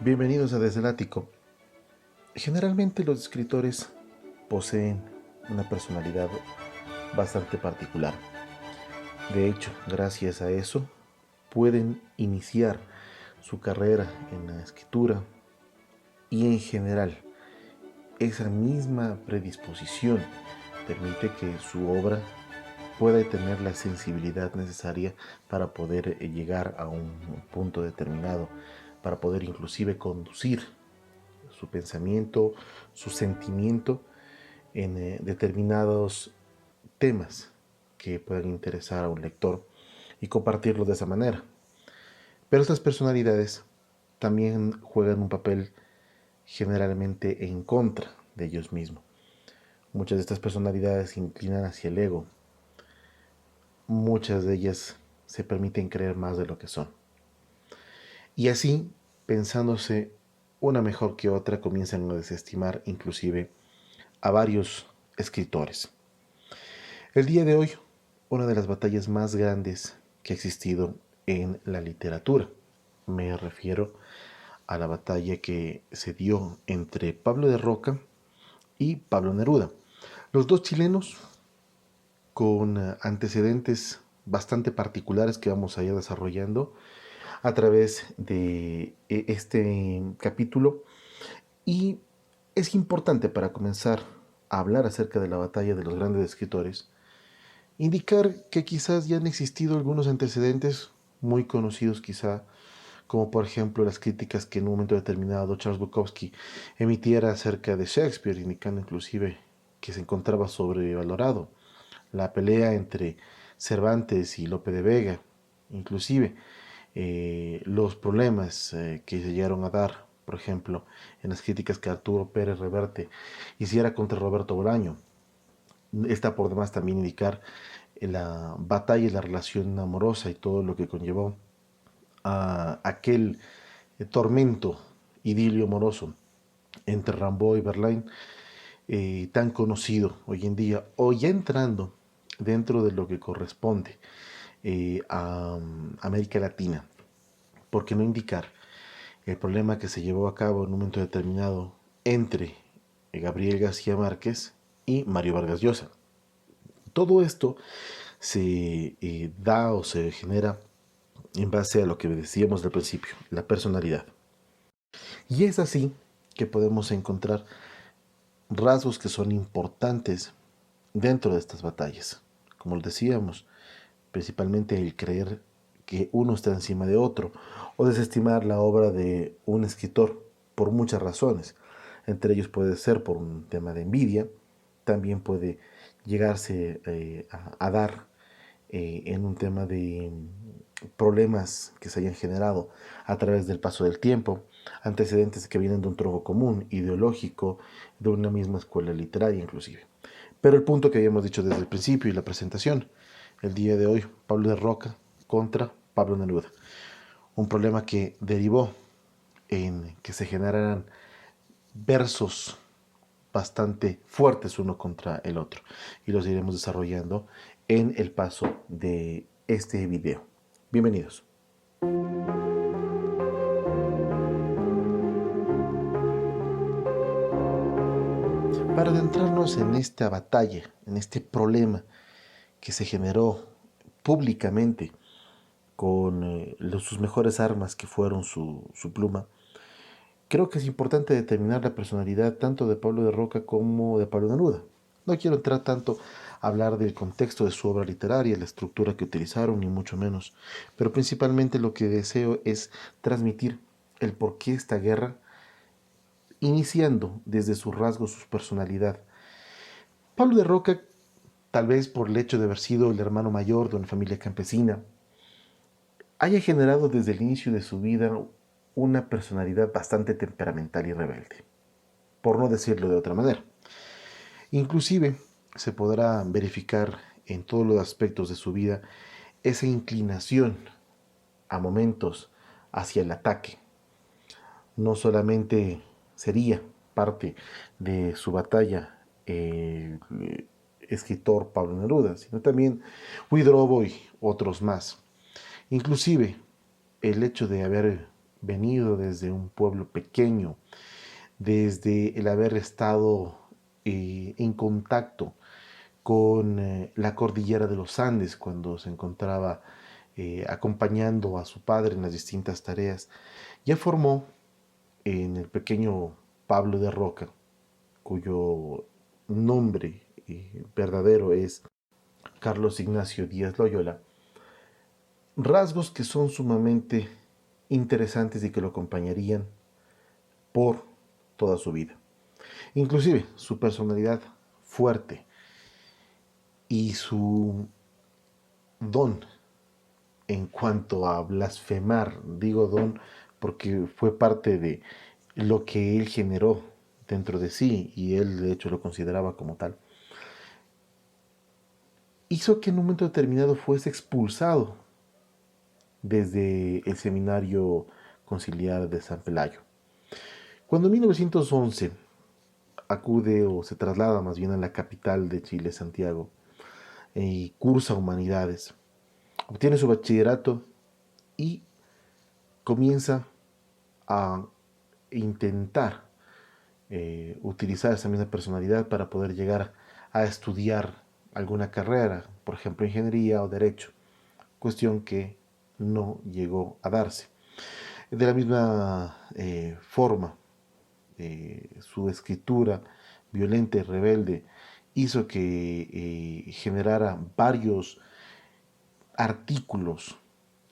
Bienvenidos a Desde el Ático. Generalmente los escritores poseen una personalidad bastante particular. De hecho, gracias a eso, pueden iniciar su carrera en la escritura y en general esa misma predisposición permite que su obra pueda tener la sensibilidad necesaria para poder llegar a un punto determinado, para poder inclusive conducir su pensamiento, su sentimiento en determinados temas que puedan interesar a un lector y compartirlo de esa manera. Pero estas personalidades también juegan un papel generalmente en contra de ellos mismos. Muchas de estas personalidades se inclinan hacia el ego. Muchas de ellas se permiten creer más de lo que son. Y así, pensándose una mejor que otra, comienzan a desestimar inclusive a varios escritores. El día de hoy, una de las batallas más grandes que ha existido en la literatura. Me refiero a la batalla que se dio entre Pablo de Roca y Pablo Neruda. Los dos chilenos con antecedentes bastante particulares que vamos a ir desarrollando a través de este capítulo. Y es importante para comenzar a hablar acerca de la batalla de los grandes escritores, indicar que quizás ya han existido algunos antecedentes muy conocidos quizá, como por ejemplo las críticas que en un momento determinado Charles Bukowski emitiera acerca de Shakespeare, indicando inclusive que se encontraba sobrevalorado, la pelea entre Cervantes y Lope de Vega, inclusive los problemas que se llegaron a dar, por ejemplo, en las críticas que Arturo Pérez Reverte hiciera contra Roberto Bolaño. Está por demás también indicar la batalla y la relación amorosa y todo lo que conllevó a aquel tormento, idilio amoroso entre Rimbaud y Verlaine, tan conocido hoy en día, o ya entrando dentro de lo que corresponde a América Latina. ¿Por qué no indicar el problema que se llevó a cabo en un momento determinado entre Gabriel García Márquez y Mario Vargas Llosa? Todo esto se da o se genera en base a lo que decíamos al principio, la personalidad. Y es así que podemos encontrar rasgos que son importantes dentro de estas batallas. Como decíamos, principalmente el creer que uno está encima de otro o desestimar la obra de un escritor por muchas razones. Entre ellos puede ser por un tema de envidia, también puede llegarse a dar en un tema de problemas que se hayan generado a través del paso del tiempo, antecedentes que vienen de un tronco común, ideológico, de una misma escuela literaria inclusive. Pero el punto que habíamos dicho desde el principio y la presentación, el día de hoy, Pablo de Roca contra Pablo Neruda. Un problema que derivó en que se generaran versos bastante fuertes uno contra el otro. Y los iremos desarrollando en el paso de este video. Bienvenidos. Para adentrarnos en esta batalla, en este problema que se generó públicamente con sus mejores armas que fueron su pluma, creo que es importante determinar la personalidad tanto de Pablo de Roca como de Pablo Neruda. No quiero entrar tanto a hablar del contexto de su obra literaria, la estructura que utilizaron, ni mucho menos, pero principalmente lo que deseo es transmitir el por qué esta guerra, iniciando desde sus rasgos, su personalidad. Pablo de Roca, tal vez por el hecho de haber sido el hermano mayor de una familia campesina, haya generado desde el inicio de su vida una personalidad bastante temperamental y rebelde, por no decirlo de otra manera. Inclusive se podrá verificar en todos los aspectos de su vida esa inclinación a momentos hacia el ataque. No solamente sería parte de su batalla el escritor Pablo Neruda, sino también Huidrobo y otros más. Inclusive el hecho de haber venido desde un pueblo pequeño, desde el haber estado en contacto con la cordillera de los Andes cuando se encontraba acompañando a su padre en las distintas tareas, ya formó en el pequeño Pablo de Roca, cuyo nombre verdadero es Carlos Ignacio Díaz Loyola, rasgos que son sumamente interesantes y que lo acompañarían por toda su vida. Inclusive su personalidad fuerte y su don en cuanto a blasfemar, digo don porque fue parte de lo que él generó dentro de sí y él de hecho lo consideraba como tal, hizo que en un momento determinado fuese expulsado desde el seminario conciliar de San Pelayo. Cuando en 1911 acude o se traslada más bien a la capital de Chile, Santiago, y cursa humanidades, obtiene su bachillerato y comienza a intentar utilizar esa misma personalidad para poder llegar a estudiar alguna carrera, por ejemplo ingeniería o derecho, cuestión que no llegó a darse. De la misma forma, su escritura violenta y rebelde hizo que generara varios artículos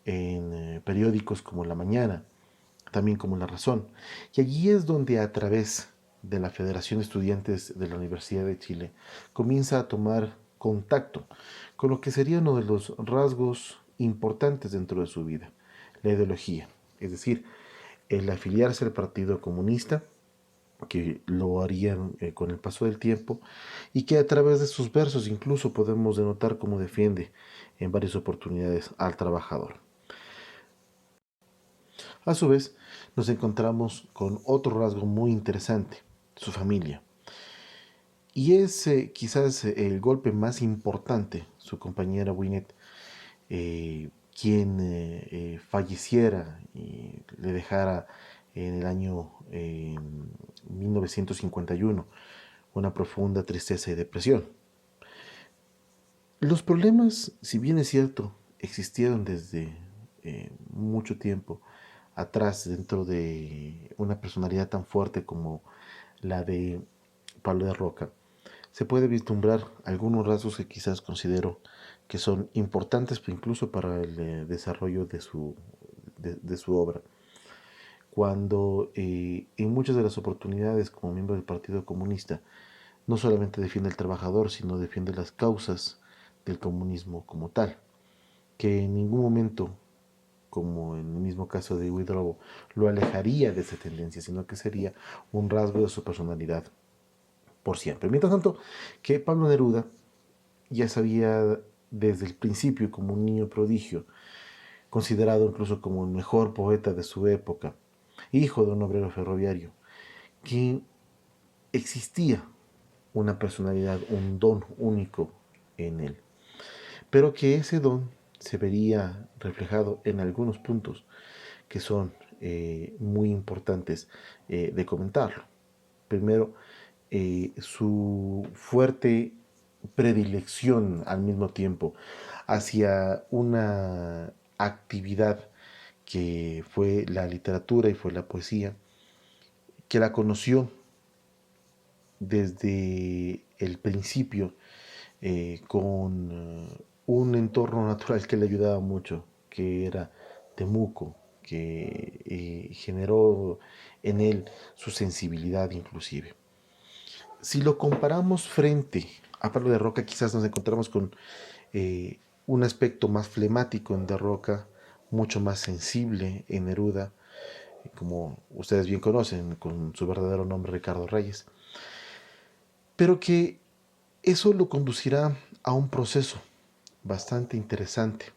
en periódicos como La Mañana, también como La Razón. Y allí es donde a través de la Federación de Estudiantes de la Universidad de Chile comienza a tomar contacto con lo que sería uno de los rasgos importantes dentro de su vida, la ideología, es decir, el afiliarse al Partido Comunista, que lo harían con el paso del tiempo y que a través de sus versos incluso podemos denotar cómo defiende en varias oportunidades al trabajador. A su vez, nos encontramos con otro rasgo muy interesante, su familia. Y es quizás el golpe más importante, su compañera Winnet, quien falleciera y le dejara en el año 1951 una profunda tristeza y depresión. Los problemas, si bien es cierto, existieron desde mucho tiempo atrás dentro de una personalidad tan fuerte como la de Pablo de Roca, se puede vislumbrar algunos rasgos que quizás considero que son importantes incluso para el desarrollo de su obra. Cuando en muchas de las oportunidades como miembro del Partido Comunista no solamente defiende al trabajador, sino defiende las causas del comunismo como tal, que en ningún momento, como en el mismo caso de Huidrobo, lo alejaría de esa tendencia, sino que sería un rasgo de su personalidad por siempre. Mientras tanto, que Pablo Neruda ya sabía desde el principio como un niño prodigio, considerado incluso como el mejor poeta de su época, hijo de un obrero ferroviario, que existía una personalidad, un don único en él, pero que ese don se vería reflejado en algunos puntos que son muy importantes de comentarlo. Primero, su fuerte predilección al mismo tiempo hacia una actividad que fue la literatura y fue la poesía, que la conoció desde el principio con un entorno natural que le ayudaba mucho, que era Temuco, que generó en él su sensibilidad inclusive. Si lo comparamos frente a Pablo de Roca, quizás nos encontramos con un aspecto más flemático en de Roca, mucho más sensible en Neruda, como ustedes bien conocen, con su verdadero nombre Ricardo Reyes, pero que eso lo conducirá a un proceso bastante interesante,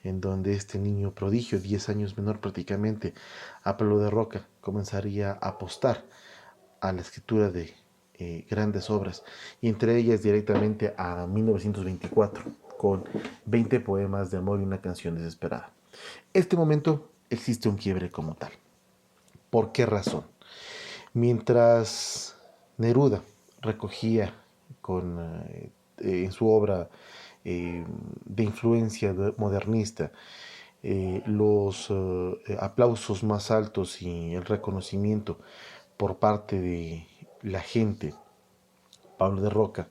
en donde este niño prodigio, 10 años menor prácticamente a Pablo de Roca, comenzaría a apostar a la escritura de grandes obras, y entre ellas directamente a 1924, con 20 poemas de amor y una canción desesperada. Este momento existe un quiebre como tal. ¿Por qué razón? Mientras Neruda recogía en su obra de influencia modernista los aplausos más altos y el reconocimiento por parte de la gente, Pablo de Roca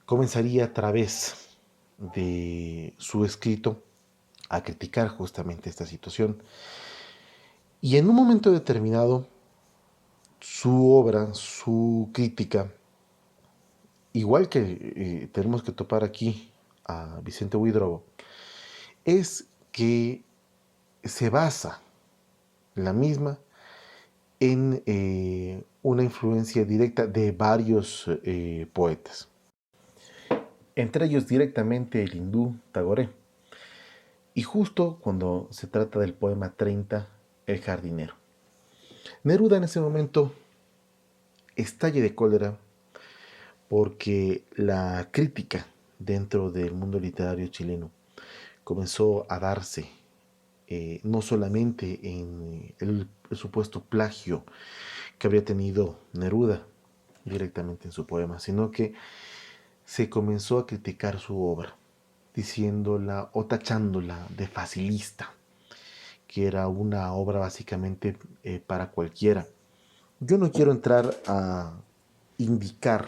comenzaría a través de su escrito a criticar justamente esta situación. Y en un momento determinado, su obra, su crítica, igual que tenemos que topar aquí a Vicente Huidrobo, es que se basa la misma en una influencia directa de varios poetas, entre ellos directamente el hindú Tagore. Y justo cuando se trata del poema 30, El jardinero. Neruda en ese momento estalla de cólera porque la crítica dentro del mundo literario chileno comenzó a darse no solamente en el supuesto plagio que habría tenido Neruda directamente en su poema, sino que se comenzó a criticar su obra, diciéndola o tachándola de facilista, que era una obra básicamente para cualquiera. Yo no quiero entrar a indicar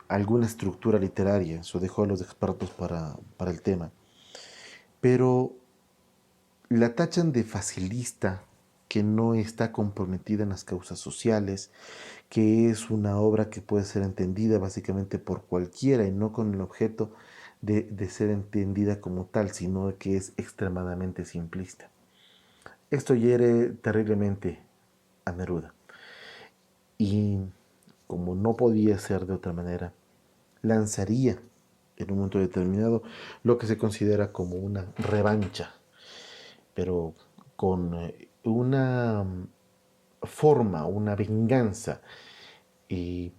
alguna estructura literaria, eso dejo a los expertos para el tema, pero la tachan de facilista, que no está comprometida en las causas sociales, que es una obra que puede ser entendida básicamente por cualquiera y no con el objeto de ser entendida como tal, sino que es extremadamente simplista. Esto hiere terriblemente a Neruda. Y como no podía ser de otra manera, lanzaría en un momento determinado lo que se considera como una revancha, pero con una forma, una venganza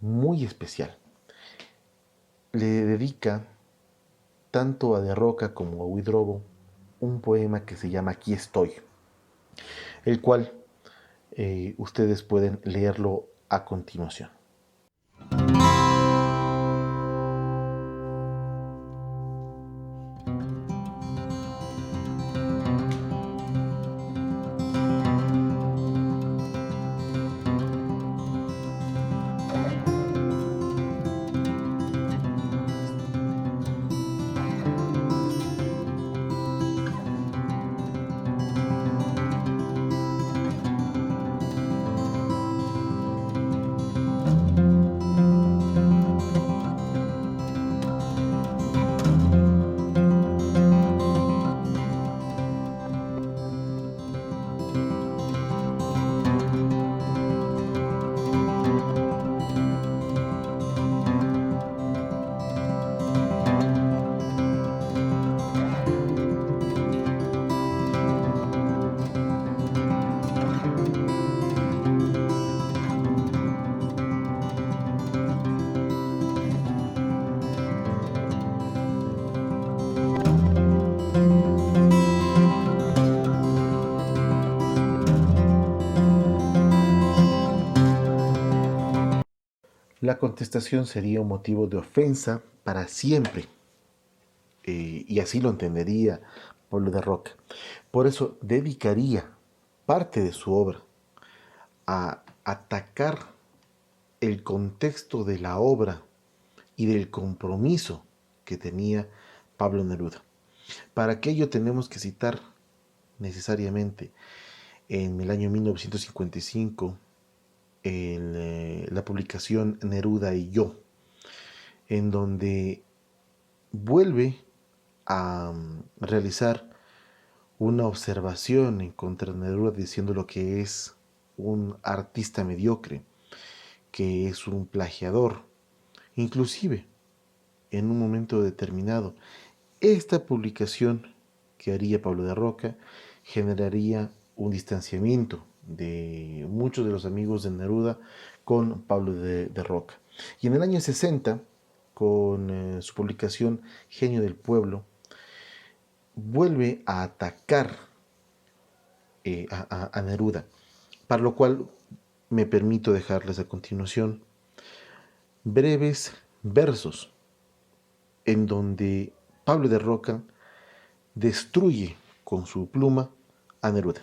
muy especial. Le dedica tanto a De Roca como a Huidrobo un poema que se llama Aquí estoy, el cual ustedes pueden leerlo a continuación. La contestación sería un motivo de ofensa para siempre, y así lo entendería Pablo de Roca. Por eso dedicaría parte de su obra a atacar el contexto de la obra y del compromiso que tenía Pablo Neruda. Para aquello tenemos que citar necesariamente en el año 1955 la publicación Neruda y yo, en donde vuelve a realizar una observación en contra de Neruda diciendo lo que es un artista mediocre, que es un plagiador. Inclusive, en un momento determinado, esta publicación que haría Pablo de Roca generaría un distanciamiento de muchos de los amigos de Neruda con Pablo de Roca. Y en el año 60, con su publicación Genio del Pueblo, vuelve a atacar a Neruda, para lo cual me permito dejarles a continuación breves versos en donde Pablo de Roca destruye con su pluma a Neruda.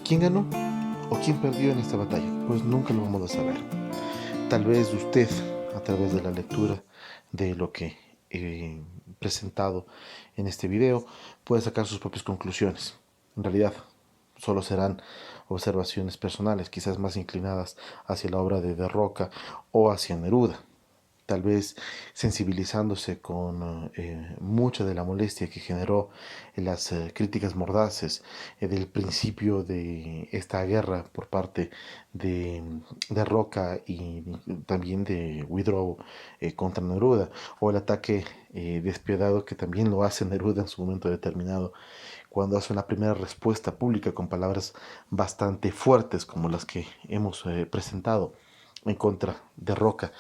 ¿Quién ganó o quién perdió en esta batalla? Pues nunca lo vamos a saber. Tal vez usted, a través de la lectura de lo que he presentado en este video, puede sacar sus propias conclusiones. En realidad, solo serán observaciones personales, quizás más inclinadas hacia la obra de Roca o hacia Neruda. Tal vez sensibilizándose con mucha de la molestia que generó las críticas mordaces del principio de esta guerra por parte de Roca y también de Withrow contra Neruda, o el ataque despiadado que también lo hace Neruda en su momento determinado, cuando hace una primera respuesta pública con palabras bastante fuertes como las que hemos presentado en contra de Roca,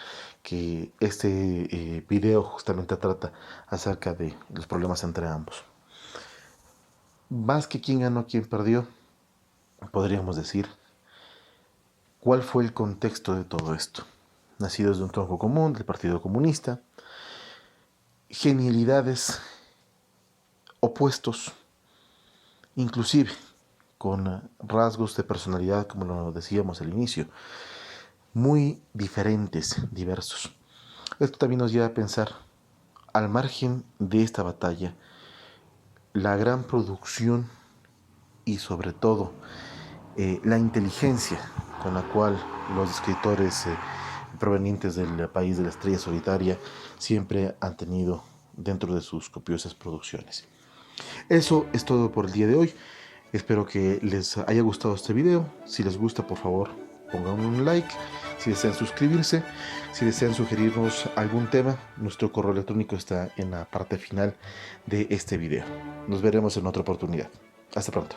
que este video justamente trata acerca de los problemas entre ambos. Más que quién ganó, quién perdió, podríamos decir cuál fue el contexto de todo esto. Nacidos de un tronco común, del Partido Comunista, genialidades opuestos, inclusive con rasgos de personalidad, como lo decíamos al inicio, muy diferentes, diversos. Esto también nos lleva a pensar, al margen de esta batalla, la gran producción y sobre todo la inteligencia con la cual los escritores provenientes del país de la estrella solitaria siempre han tenido dentro de sus copiosas producciones. Eso es todo por el día de hoy. Espero que les haya gustado este video. Si les gusta, por favor, pongan un like. Si desean suscribirse, si desean sugerirnos algún tema, nuestro correo electrónico está en la parte final de este video. Nos veremos en otra oportunidad. Hasta pronto.